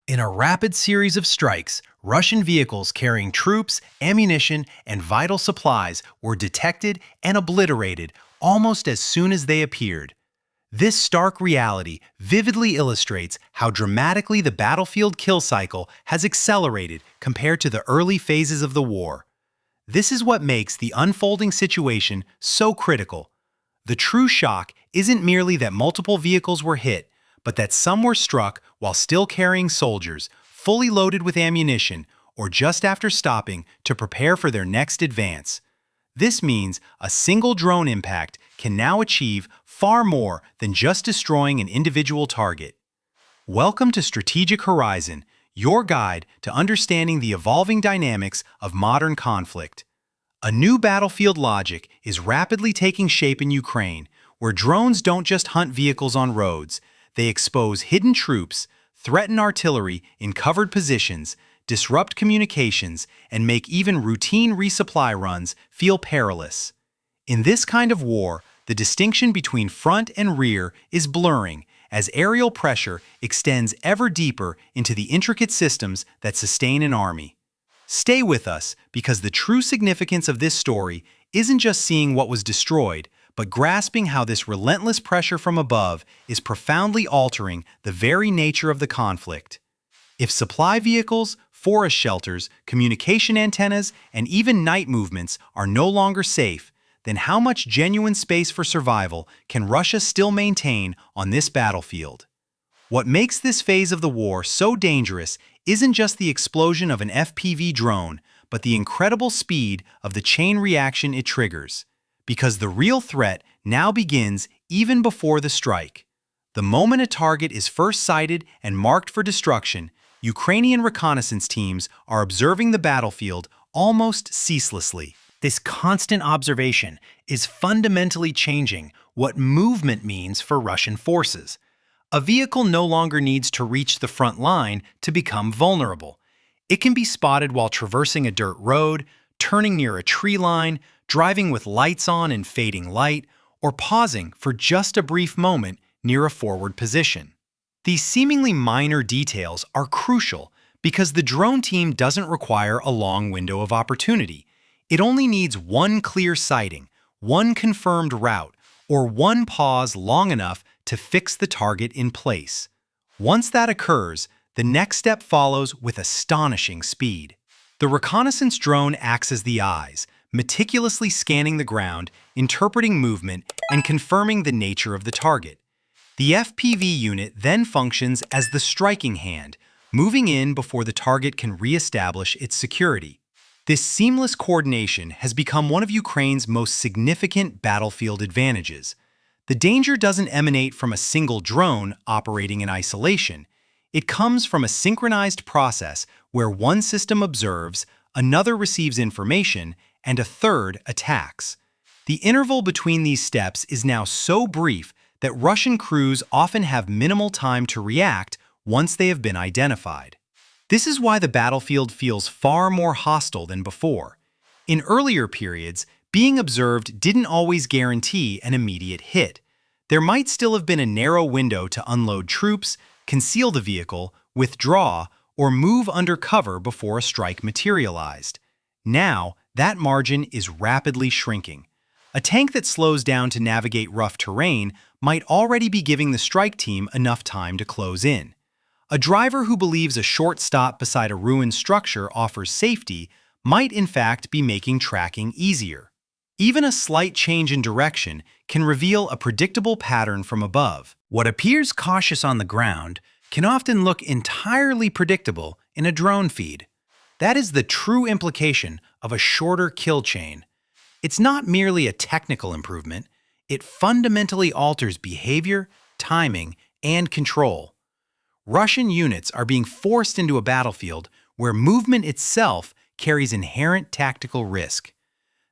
In a rapid series of strikes, Russian vehicles carrying troops, ammunition, and vital supplies were detected and obliterated almost as soon as they appeared. This stark reality vividly illustrates how dramatically the battlefield kill cycle has accelerated compared to the early phases of the war. This is what makes the unfolding situation so critical. The true shock isn't merely that multiple vehicles were hit, but that some were struck while still carrying soldiers, fully loaded with ammunition, or just after stopping to prepare for their next advance. This means a single drone impact can now achieve far more than just destroying an individual target. Welcome to Strategic Horizon, your guide to understanding the evolving dynamics of modern conflict. A new battlefield logic is rapidly taking shape in Ukraine, where drones don't just hunt vehicles on roads. They expose hidden troops, threaten artillery in covered positions, disrupt communications, and make even routine resupply runs feel perilous. In this kind of war, the distinction between front and rear is blurring as aerial pressure extends ever deeper into the intricate systems that sustain an army. Stay with us because the true significance of this story isn't just seeing what was destroyed, but grasping how this relentless pressure from above is profoundly altering the very nature of the conflict. If supply vehicles, forest shelters, communication antennas, and even night movements are no longer safe, then how much genuine space for survival can Russia still maintain on this battlefield? What makes this phase of the war so dangerous isn't just the explosion of an FPV drone, but the incredible speed of the chain reaction it triggers. Because the real threat now begins even before the strike. The moment a target is first sighted and marked for destruction, Ukrainian reconnaissance teams are observing the battlefield almost ceaselessly. This constant observation is fundamentally changing what movement means for Russian forces. A vehicle no longer needs to reach the front line to become vulnerable. It can be spotted while traversing a dirt road, turning near a tree line, driving with lights on and fading light, or pausing for just a brief moment near a forward position. These seemingly minor details are crucial because the drone team doesn't require a long window of opportunity. It only needs one clear sighting, one confirmed route, or one pause long enough to fix the target in place. Once that occurs, the next step follows with astonishing speed. The reconnaissance drone acts as the eyes, meticulously scanning the ground, interpreting movement, and confirming the nature of the target. The FPV unit then functions as the striking hand, moving in before the target can re-establish its security. This seamless coordination has become one of Ukraine's most significant battlefield advantages. The danger doesn't emanate from a single drone operating in isolation. It comes from a synchronized process where one system observes, another receives information, and a third attacks. The interval between these steps is now so brief that Russian crews often have minimal time to react once they have been identified. This is why the battlefield feels far more hostile than before. In earlier periods, being observed didn't always guarantee an immediate hit. There might still have been a narrow window to unload troops, conceal the vehicle, withdraw, or move under cover before a strike materialized. Now, that margin is rapidly shrinking. A tank that slows down to navigate rough terrain might already be giving the strike team enough time to close in. A driver who believes a short stop beside a ruined structure offers safety might in fact be making tracking easier. Even a slight change in direction can reveal a predictable pattern from above. What appears cautious on the ground can often look entirely predictable in a drone feed. That is the true implication of a shorter kill chain. It's not merely a technical improvement, it fundamentally alters behavior, timing, and control. Russian units are being forced into a battlefield where movement itself carries inherent tactical risk.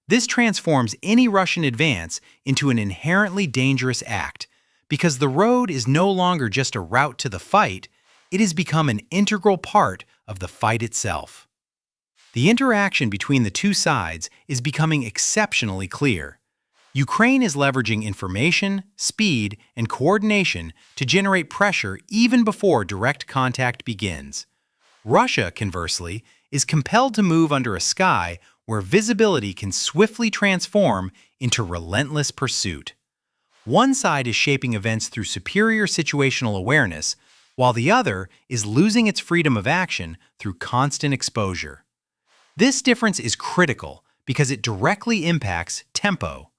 This transforms any Russian advance into an inherently dangerous act, because the road is no longer just a route to the fight, it has become an integral part of the fight itself. The interaction between the two sides is becoming exceptionally clear. Ukraine is leveraging information, speed, and coordination to generate pressure even before direct contact begins. Russia, conversely, is compelled to move under a sky where visibility can swiftly transform into relentless pursuit. One side is shaping events through superior situational awareness, while the other is losing its freedom of action through constant exposure. This difference is critical because it directly impacts tempo.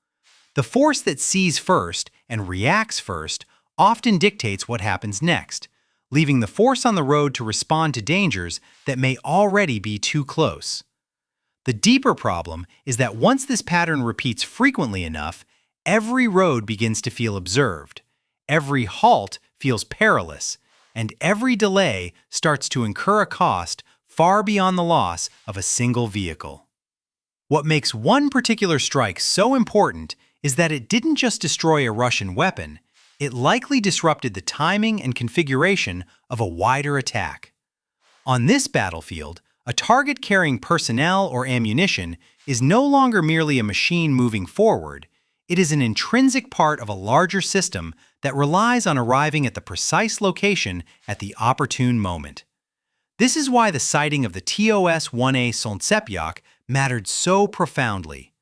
The force that sees first and reacts first often dictates what happens next, leaving the force on the road to respond to dangers that may already be too close. The deeper problem is that once this pattern repeats frequently enough, every road begins to feel observed, every halt feels perilous, and every delay starts to incur a cost far beyond the loss of a single vehicle. What makes one particular strike so important is that it didn't just destroy a Russian weapon, it likely disrupted the timing and configuration of a wider attack. On this battlefield, a target carrying personnel or ammunition is no longer merely a machine moving forward, it is an intrinsic part of a larger system that relies on arriving at the precise location at the opportune moment. This is why the sighting of the TOS-1A Solntsepiok mattered so profoundly.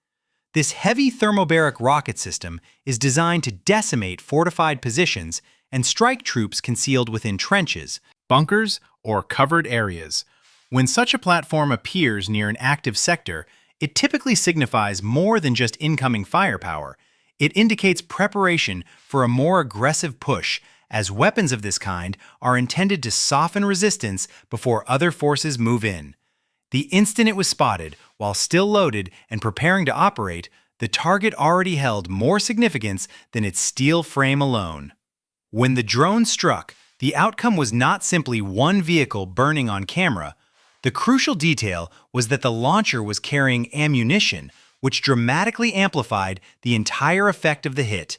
This heavy thermobaric rocket system is designed to decimate fortified positions and strike troops concealed within trenches, bunkers, or covered areas. When such a platform appears near an active sector, it typically signifies more than just incoming firepower. It indicates preparation for a more aggressive push, as weapons of this kind are intended to soften resistance before other forces move in. The instant it was spotted, while still loaded and preparing to operate, the target already held more significance than its steel frame alone. When the drone struck, the outcome was not simply one vehicle burning on camera. The crucial detail was that the launcher was carrying ammunition, which dramatically amplified the entire effect of the hit.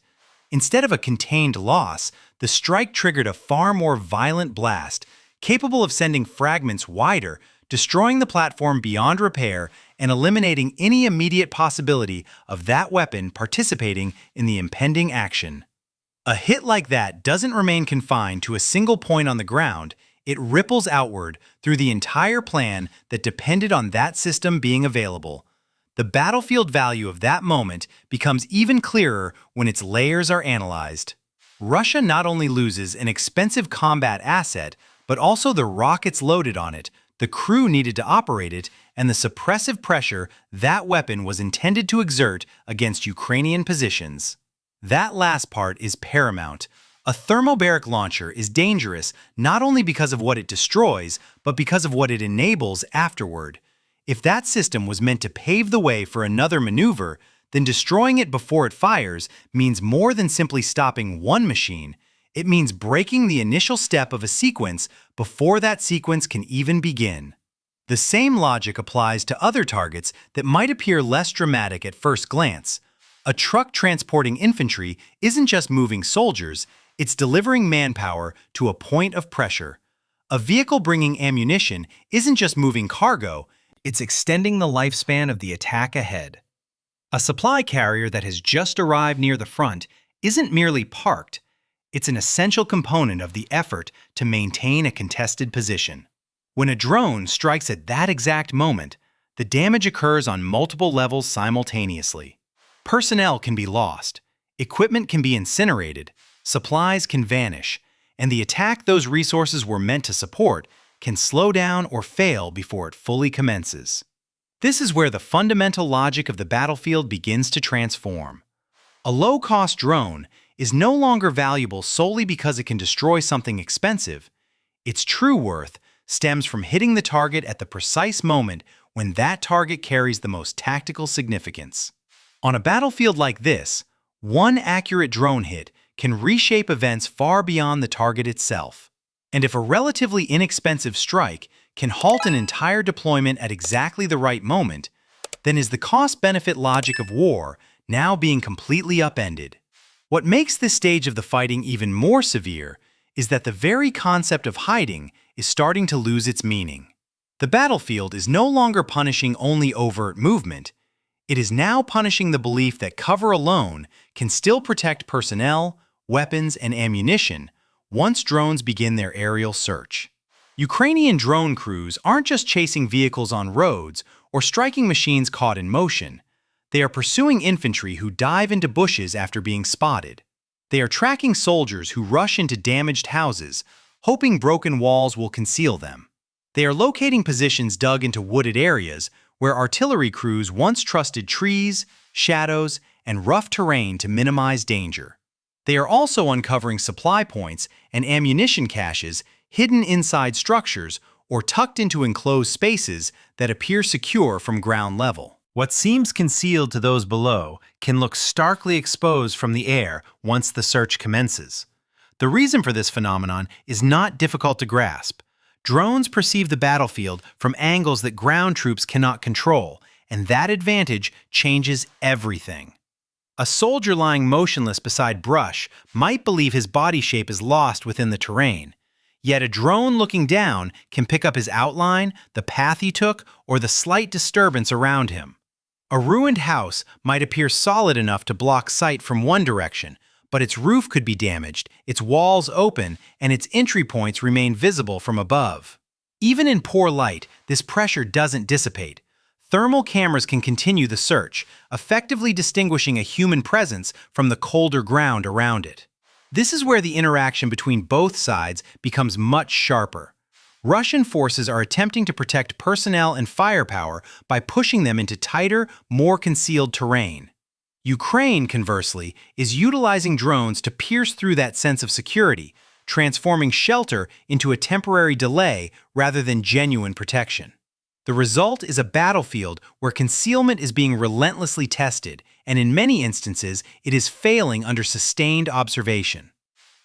Instead of a contained loss, the strike triggered a far more violent blast, capable of sending fragments wider, destroying the platform beyond repair and eliminating any immediate possibility of that weapon participating in the impending action. A hit like that doesn't remain confined to a single point on the ground, it ripples outward through the entire plan that depended on that system being available. The battlefield value of that moment becomes even clearer when its layers are analyzed. Russia not only loses an expensive combat asset, but also the rockets loaded on it, the crew needed to operate it, and the suppressive pressure that weapon was intended to exert against Ukrainian positions. That last part is paramount. A thermobaric launcher is dangerous not only because of what it destroys, but because of what it enables afterward. If that system was meant to pave the way for another maneuver, then destroying it before it fires means more than simply stopping one machine. It means breaking the initial step of a sequence before that sequence can even begin. The same logic applies to other targets that might appear less dramatic at first glance. A truck transporting infantry isn't just moving soldiers, it's delivering manpower to a point of pressure. A vehicle bringing ammunition isn't just moving cargo, it's extending the lifespan of the attack ahead. A supply carrier that has just arrived near the front isn't merely parked, it's an essential component of the effort to maintain a contested position. When a drone strikes at that exact moment, the damage occurs on multiple levels simultaneously. Personnel can be lost, equipment can be incinerated, supplies can vanish, and the attack those resources were meant to support can slow down or fail before it fully commences. This is where the fundamental logic of the battlefield begins to transform. A low-cost drone is no longer valuable solely because it can destroy something expensive. Its true worth stems from hitting the target at the precise moment when that target carries the most tactical significance. On a battlefield like this, one accurate drone hit can reshape events far beyond the target itself. And if a relatively inexpensive strike can halt an entire deployment at exactly the right moment, then is the cost-benefit logic of war now being completely upended. What makes this stage of the fighting even more severe is that the very concept of hiding is starting to lose its meaning. The battlefield is no longer punishing only overt movement, It is now punishing the belief that cover alone can still protect personnel, weapons, and ammunition once drones begin their aerial search. Ukrainian drone crews aren't just chasing vehicles on roads or striking machines caught in motion. They are pursuing infantry who dive into bushes after being spotted. They are tracking soldiers who rush into damaged houses, hoping broken walls will conceal them. They are locating positions dug into wooded areas where artillery crews once trusted trees, shadows, and rough terrain to minimize danger. They are also uncovering supply points and ammunition caches hidden inside structures or tucked into enclosed spaces that appear secure from ground level. What seems concealed to those below can look starkly exposed from the air once the search commences. The reason for this phenomenon is not difficult to grasp. Drones perceive the battlefield from angles that ground troops cannot control, and that advantage changes everything. A soldier lying motionless beside brush might believe his body shape is lost within the terrain. Yet a drone looking down can pick up his outline, the path he took, or the slight disturbance around him. A ruined house might appear solid enough to block sight from one direction, but its roof could be damaged, its walls open, and its entry points remain visible from above. Even in poor light, this pressure doesn't dissipate. Thermal cameras can continue the search, effectively distinguishing a human presence from the colder ground around it. This is where the interaction between both sides becomes much sharper. Russian forces are attempting to protect personnel and firepower by pushing them into tighter, more concealed terrain. Ukraine, conversely, is utilizing drones to pierce through that sense of security, transforming shelter into a temporary delay rather than genuine protection. The result is a battlefield where concealment is being relentlessly tested, and in many instances, it is failing under sustained observation.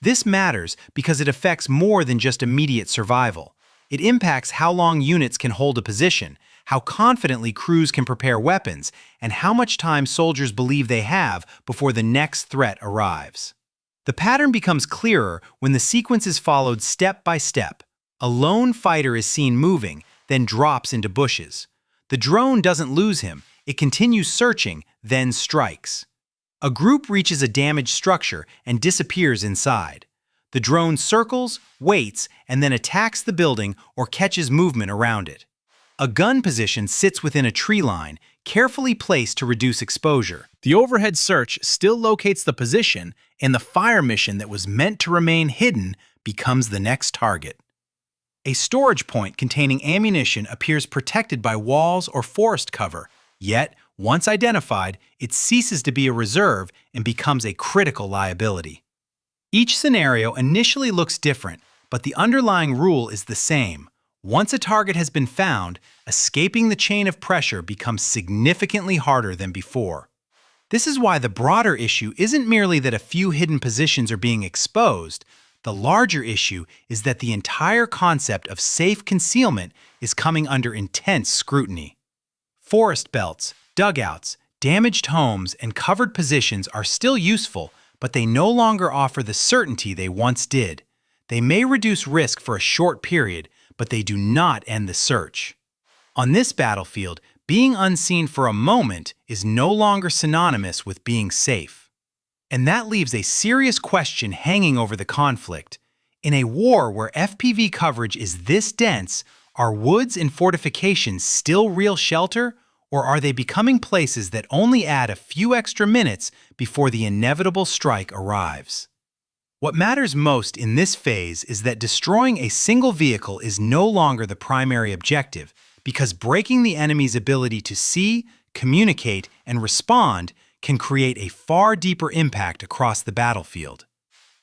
This matters because it affects more than just immediate survival. It impacts how long units can hold a position, how confidently crews can prepare weapons, and how much time soldiers believe they have before the next threat arrives. The pattern becomes clearer when the sequence is followed step by step. A lone fighter is seen moving, then drops into bushes. The drone doesn't lose him, it continues searching, then strikes. A group reaches a damaged structure and disappears inside. The drone circles, waits, and then attacks the building or catches movement around it. A gun position sits within a tree line, carefully placed to reduce exposure. The overhead search still locates the position, and the fire mission that was meant to remain hidden becomes the next target. A storage point containing ammunition appears protected by walls or forest cover, yet, once identified, it ceases to be a reserve and becomes a critical liability. Each scenario initially looks different, but the underlying rule is the same. Once a target has been found, escaping the chain of pressure becomes significantly harder than before. This is why the broader issue isn't merely that a few hidden positions are being exposed. The larger issue is that the entire concept of safe concealment is coming under intense scrutiny. Forest belts, dugouts, damaged homes, and covered positions are still useful, but they no longer offer the certainty they once did. They may reduce risk for a short period, but they do not end the search. On this battlefield, being unseen for a moment is no longer synonymous with being safe. And that leaves a serious question hanging over the conflict. In a war where FPV coverage is this dense, are woods and fortifications still real shelter, or are they becoming places that only add a few extra minutes before the inevitable strike arrives? What matters most in this phase is that destroying a single vehicle is no longer the primary objective, because breaking the enemy's ability to see, communicate, and respond can create a far deeper impact across the battlefield.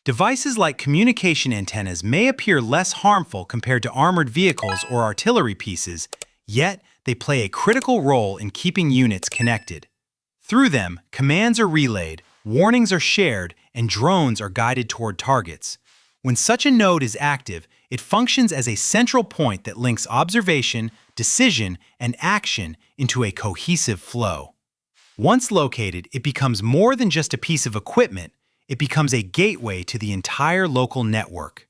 Devices like communication antennas may appear less harmful compared to armored vehicles or artillery pieces, yet they play a critical role in keeping units connected. Through them, commands are relayed, warnings are shared, and drones are guided toward targets. When such a node is active, it functions as a central point that links observation, decision, and action into a cohesive flow. Once located, it becomes more than just a piece of equipment. It becomes a gateway to the entire local network.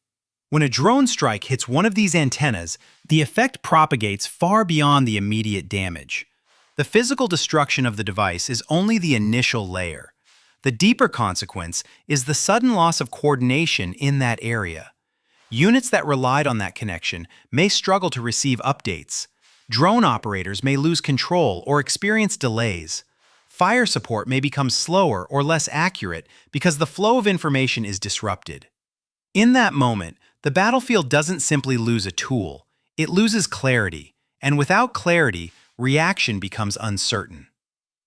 When a drone strike hits one of these antennas, the effect propagates far beyond the immediate damage. The physical destruction of the device is only the initial layer. The deeper consequence is the sudden loss of coordination in that area. Units that relied on that connection may struggle to receive updates. Drone operators may lose control or experience delays. Fire support may become slower or less accurate because the flow of information is disrupted. In that moment, the battlefield doesn't simply lose a tool, it loses clarity, and without clarity, reaction becomes uncertain.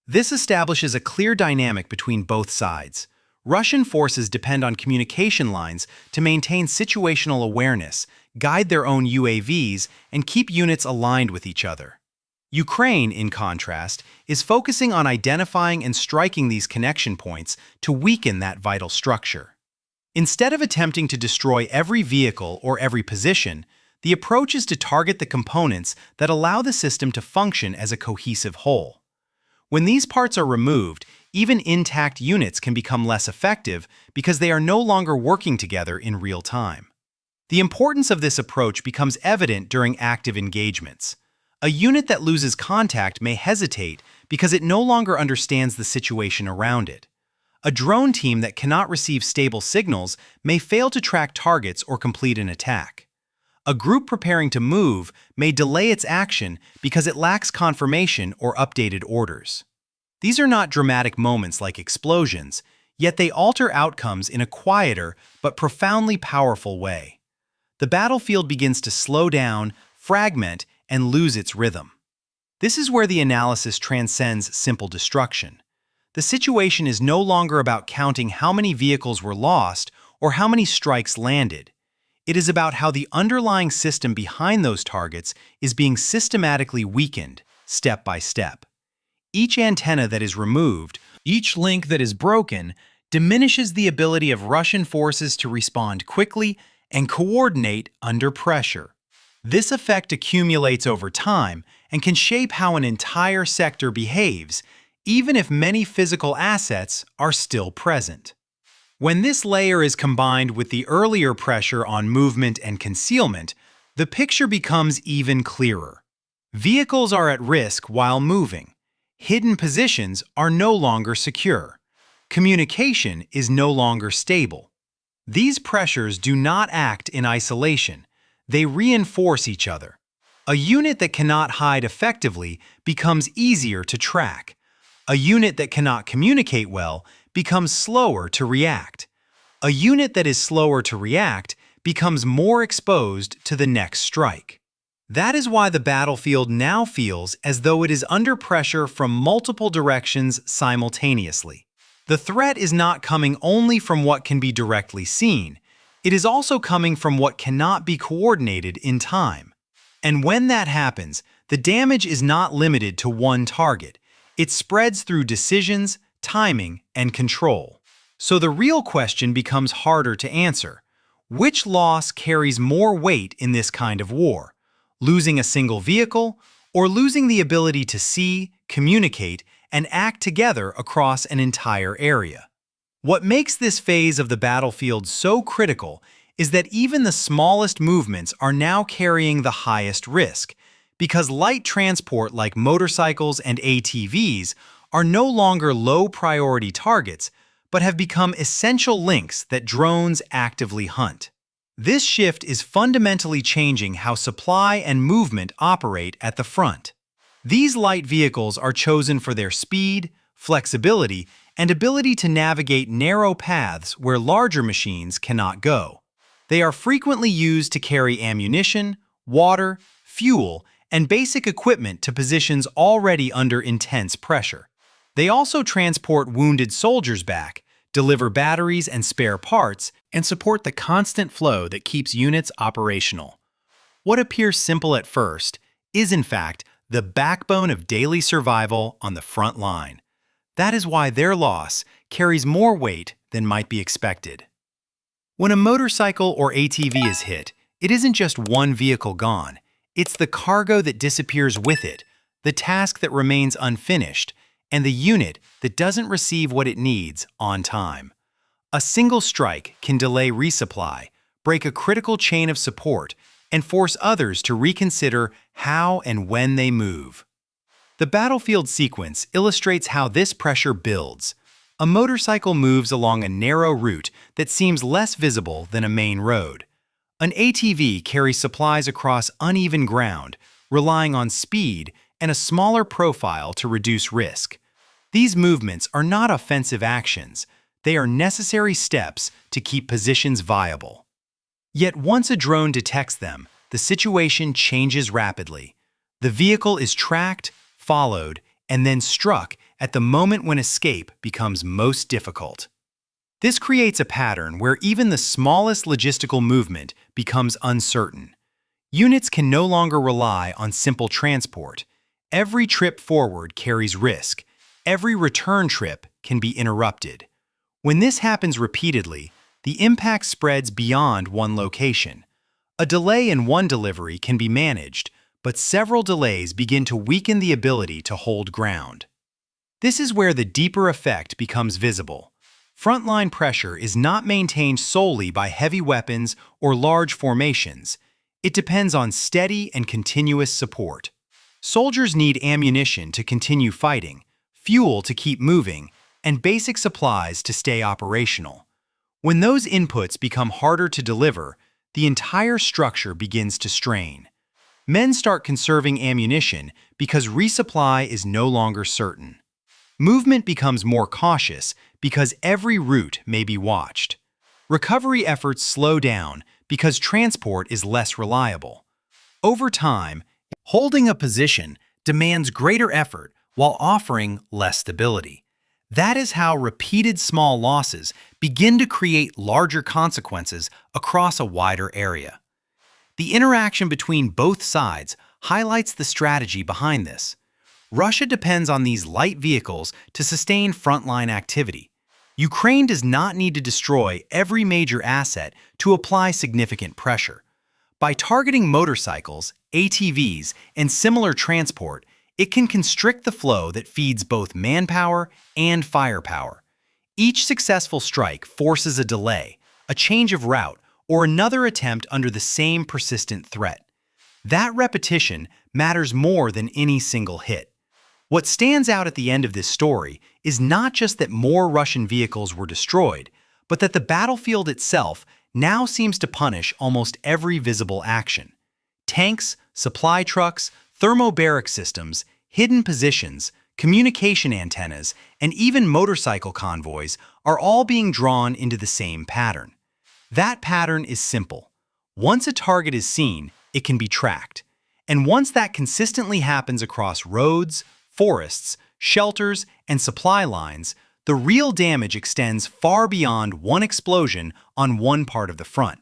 This establishes a clear dynamic between both sides. Russian forces depend on communication lines to maintain situational awareness, guide their own UAVs, and keep units aligned with each other. Ukraine, in contrast, is focusing on identifying and striking these connection points to weaken that vital structure. Instead of attempting to destroy every vehicle or every position, the approach is to target the components that allow the system to function as a cohesive whole. When these parts are removed, even intact units can become less effective because they are no longer working together in real time. The importance of this approach becomes evident during active engagements. A unit that loses contact may hesitate because it no longer understands the situation around it. A drone team that cannot receive stable signals may fail to track targets or complete an attack. A group preparing to move may delay its action because it lacks confirmation or updated orders. These are not dramatic moments like explosions, yet they alter outcomes in a quieter but profoundly powerful way. The battlefield begins to slow down, fragment, and lose its rhythm. This is where the analysis transcends simple destruction. The situation is no longer about counting how many vehicles were lost or how many strikes landed. It is about how the underlying system behind those targets is being systematically weakened, step by step. Each antenna that is removed, each link that is broken, diminishes the ability of Russian forces to respond quickly and coordinate under pressure. This effect accumulates over time and can shape how an entire sector behaves, even if many physical assets are still present. When this layer is combined with the earlier pressure on movement and concealment, the picture becomes even clearer. Vehicles are at risk while moving. Hidden positions are no longer secure. Communication is no longer stable. These pressures do not act in isolation. They reinforce each other. A unit that cannot hide effectively becomes easier to track. A unit that cannot communicate well becomes slower to react. A unit that is slower to react becomes more exposed to the next strike. That is why the battlefield now feels as though it is under pressure from multiple directions simultaneously. The threat is not coming only from what can be directly seen. It is also coming from what cannot be coordinated in time. And when that happens, the damage is not limited to one target. It spreads through decisions, timing, and control. So the real question becomes harder to answer. Which loss carries more weight in this kind of war? Losing a single vehicle, or losing the ability to see, communicate, and act together across an entire area? What makes this phase of the battlefield so critical is that even the smallest movements are now carrying the highest risk, because light transport like motorcycles and ATVs are no longer low-priority targets, but have become essential links that drones actively hunt. This shift is fundamentally changing how supply and movement operate at the front. These light vehicles are chosen for their speed, flexibility, and ability to navigate narrow paths where larger machines cannot go. They are frequently used to carry ammunition, water, fuel, and basic equipment to positions already under intense pressure. They also transport wounded soldiers back, deliver batteries and spare parts, and support the constant flow that keeps units operational. What appears simple at first is, in fact, the backbone of daily survival on the front line. That is why their loss carries more weight than might be expected. When a motorcycle or ATV is hit, it isn't just one vehicle gone. It's the cargo that disappears with it, the task that remains unfinished, and the unit that doesn't receive what it needs on time. A single strike can delay resupply, break a critical chain of support, and force others to reconsider how and when they move. The battlefield sequence illustrates how this pressure builds. A motorcycle moves along a narrow route that seems less visible than a main road. An ATV carries supplies across uneven ground, relying on speed and a smaller profile to reduce risk. These movements are not offensive actions. They are necessary steps to keep positions viable. Yet once a drone detects them, the situation changes rapidly. The vehicle is tracked, followed, and then struck at the moment when escape becomes most difficult. This creates a pattern where even the smallest logistical movement becomes uncertain. Units can no longer rely on simple transport. Every trip forward carries risk. Every return trip can be interrupted. When this happens repeatedly, the impact spreads beyond one location. A delay in one delivery can be managed, but several delays begin to weaken the ability to hold ground. This is where the deeper effect becomes visible. Frontline pressure is not maintained solely by heavy weapons or large formations. It depends on steady and continuous support. Soldiers need ammunition to continue fighting, fuel to keep moving, and basic supplies to stay operational. When those inputs become harder to deliver, the entire structure begins to strain. Men start conserving ammunition because resupply is no longer certain. Movement becomes more cautious because every route may be watched. Recovery efforts slow down because transport is less reliable. Over time, holding a position demands greater effort while offering less stability. That is how repeated small losses begin to create larger consequences across a wider area. The interaction between both sides highlights the strategy behind this. Russia depends on these light vehicles to sustain frontline activity. Ukraine does not need to destroy every major asset to apply significant pressure. By targeting motorcycles, ATVs, and similar transport, it can constrict the flow that feeds both manpower and firepower. Each successful strike forces a delay, a change of route, or another attempt under the same persistent threat. That repetition matters more than any single hit. What stands out at the end of this story is not just that more Russian vehicles were destroyed, but that the battlefield itself now seems to punish almost every visible action. Tanks, supply trucks, thermobaric systems, hidden positions, communication antennas, and even motorcycle convoys are all being drawn into the same pattern. That pattern is simple. Once a target is seen, it can be tracked. And once that consistently happens across roads, forests, shelters, and supply lines, the real damage extends far beyond one explosion on one part of the front.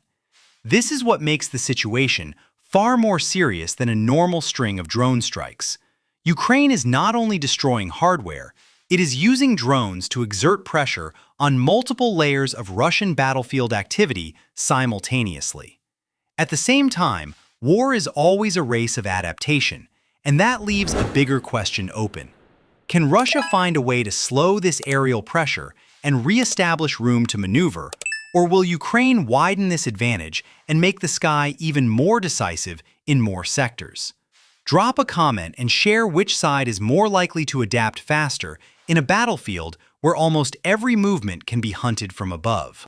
This is what makes the situation far more serious than a normal string of drone strikes. Ukraine is not only destroying hardware, it is using drones to exert pressure on multiple layers of Russian battlefield activity simultaneously. At the same time, war is always a race of adaptation, and that leaves a bigger question open. Can Russia find a way to slow this aerial pressure and re-establish room to maneuver, or will Ukraine widen this advantage and make the sky even more decisive in more sectors? Drop a comment and share which side is more likely to adapt faster in a battlefield where almost every movement can be hunted from above.